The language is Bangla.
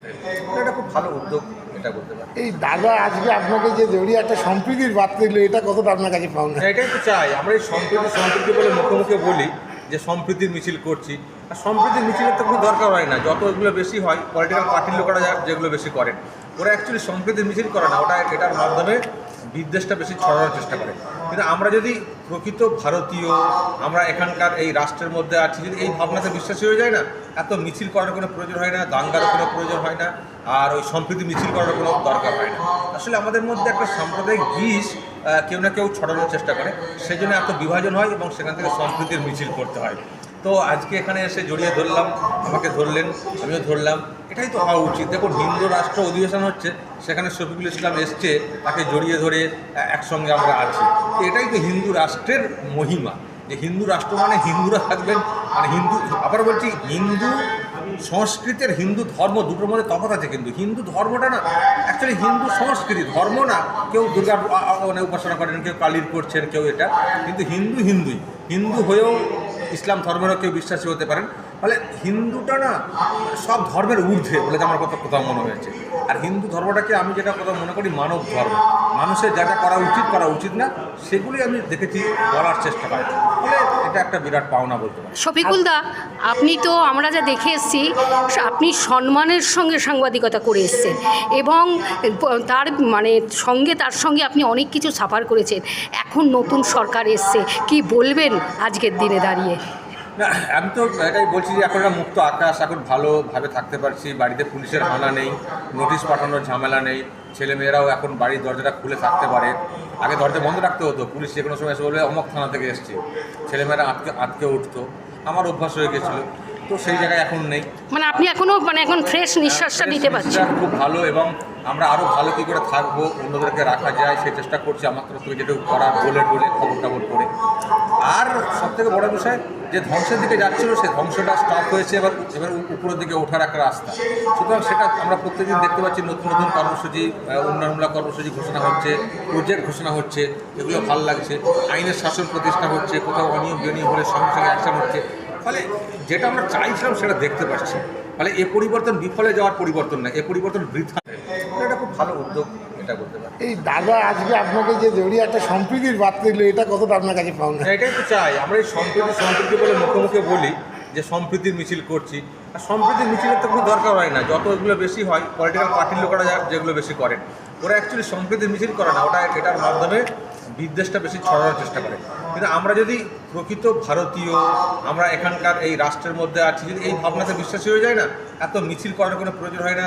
এটা খুব ভালো উদ্যোগ, এটা করতে পারে। এই দাদা আজকে আপনাকে যে জড়িয়ে একটা সম্প্রীতির বার্তা দিল, এটা কতটা আপনার কাছে পাওনা? এটাই তো চাই আমরা, এই সম্প্রীতি বলে মুখে মুখে বলি যে সম্প্রীতির মিছিল করছি, আর সম্প্রীতির মিছিলের তো কোনো দরকার হয় না। যত এগুলো বেশি হয়, পলিটিক্যাল পার্টির লোকেরা যেগুলো বেশি করেন, ওরা অ্যাকচুয়ালি সম্প্রীতির মিছিল করে না, এটার মাধ্যমে বিদ্বেষটা বেশি ছড়ানোর চেষ্টা করে। কিন্তু আমরা যদি প্রকৃত ভারতীয়, আমরা এখানকার এই রাষ্ট্রের মধ্যে আছি, যদি এই ভাবনাতে বিশ্বাসী হয়ে যায় না, এত মিছিল করার কোনো প্রয়োজন হয় না, দাঙ্গারও কোনো প্রয়োজন হয় না, আর ওই সম্প্রীতি মিছিল করার কোনো দরকার হয় না। আসলে আমাদের মধ্যে একটা সাম্প্রদায়িক বিষ কেউ না কেউ ছড়ানোর চেষ্টা করে, সেই জন্য এত বিভাজন হয় এবং সেখান থেকে সম্প্রীতির মিছিল করতে হয়। তো আজকে এখানে এসে জড়িয়ে ধরলাম, আমাকে ধরলেন, আমিও ধরলাম, এটাই তো হওয়া উচিত। দেখুন, হিন্দু রাষ্ট্র অধিবেশন হচ্ছে, সেখানে শফিকুল ইসলাম এসছে, তাকে জড়িয়ে ধরে একসঙ্গে আমরা আছি। তো এটাই তো হিন্দু রাষ্ট্রের মহিমা, যে হিন্দু রাষ্ট্র মানে হিন্দুরা থাকবেন, মানে হিন্দু, আবার বলছি, হিন্দু সংস্কৃতির, হিন্দু ধর্ম দুটোর মধ্যে তফাৎ আছে। কিন্তু হিন্দু ধর্মটা না অ্যাকচুয়ালি হিন্দু সংস্কৃতি, ধর্ম না। কেউ দুর্গার উপাসনা করেন, কেউ কালীর করছেন, কেউ এটা, কিন্তু হিন্দুই। হিন্দু হয়েও ইসলাম ধর্মেরও কেউ বিশ্বাসী হতে পারেন। ফলে হিন্দুটা না সব ধর্মের ঊর্ধ্বে বলে আমার কোথাও মনে হয়েছে। আর হিন্দু ধর্মটাকে আমি যেটা কোথাও মনে করি মানব ধর্ম, মানুষের যেটা করা উচিত না, সেগুলি আমি দেখেছি, বলার চেষ্টা করি। ফলে এটা একটা বিরাট পাওনা বলতে পারি। শফিকুল দা, আপনি তো আমরা যা দেখে এসেছি, আপনি সম্মানের সঙ্গে সাংবাদিকতা করে এসেছেন এবং তার সঙ্গে আপনি অনেক কিছু সাফার করেছেন। এখন নতুন সরকার এসছে, কি বলবেন আজকের দিনে দাঁড়িয়ে? না, আমি তো এটাই বলছি যে এখন একটা মুক্ত আকাশ, এখন ভালোভাবে থাকতে পারছি, বাড়িতে পুলিশের হানা নেই, নোটিশ পাঠানোর ঝামেলা নেই, ছেলেমেয়েরাও এখন বাড়ির দরজাটা খুলে থাকতে পারে। আগে দরজা বন্ধ রাখতে হতো, পুলিশ যে কোনো সময় এসে বলবে অমুক থানা থেকে এসছে, ছেলেমেয়েরা আটকে উঠতো, আমার অভ্যাস হয়ে গেছিলো। তো সেই জায়গায় এখন নেই, মানে আপনি এখন ফ্রেশ নিঃশ্বাসটা নিতে পারছেন। খুব ভালো, এবং আমরা আরও ভালো কী করে থাকবো, অন্যদেরকে রাখা যায় সেই চেষ্টা করছি আমার তরফ থেকে, যেটা করার বলে খবর করে। আর সবথেকে বড় বিষয়, যে ধ্বংসের দিকে যাচ্ছিল, সেই ধ্বংসটা স্টপ হয়েছে, এবার উপরের দিকে ওঠার একটা রাস্তা। সুতরাং সেটা আমরা প্রত্যেকদিন দেখতে পাচ্ছি, নতুন নতুন কর্মসূচি, উন্নয়নমূলক কর্মসূচি ঘোষণা হচ্ছে, প্রজেক্ট ঘোষণা হচ্ছে, এগুলো ভালো লাগছে। আইনের শাসন প্রতিষ্ঠা হচ্ছে, কোথাও অনিয়ম বেনিয়ম হলে সঙ্গে সঙ্গে অ্যাকশন হচ্ছে। ফলে যেটা আমরা চাইছিলাম সেটা দেখতে পাচ্ছি। ফলে এ পরিবর্তন বিফলে যাওয়ার পরিবর্তন না, এ পরিবর্তন বৃথা। এটা খুব ভালো উদ্যোগ, এটা করতে পারে। এই দাদা আজকে আপনাকে যে জড়িয়ে একটা সম্প্রীতির বার্তা দিল, এটা কতটা আপনার কাছে পাওনা? এটাই তো চাই আমরা, এই সম্প্রীতি বলে মুখে মুখে বলি যে সম্প্রীতির মিছিল করছি, আর সম্প্রীতির মিছিলের তো কোনো দরকার হয় না। যত এগুলো বেশি হয়, পলিটিক্যাল পার্টির লোকেরা যেগুলো বেশি করেন, ওরা অ্যাকচুয়ালি সম্প্রীতির মিছিল করে না, এটার মাধ্যমে বিদ্বেষটা বেশি ছড়ানোর চেষ্টা করে। কিন্তু আমরা যদি প্রকৃত ভারতীয়, আমরা এখানকার এই রাষ্ট্রের মধ্যে আছি, যদি এই ভাবনাতে বিশ্বাসী হয়ে যায় না, এত মিছিল করার কোনো প্রয়োজন হয় না।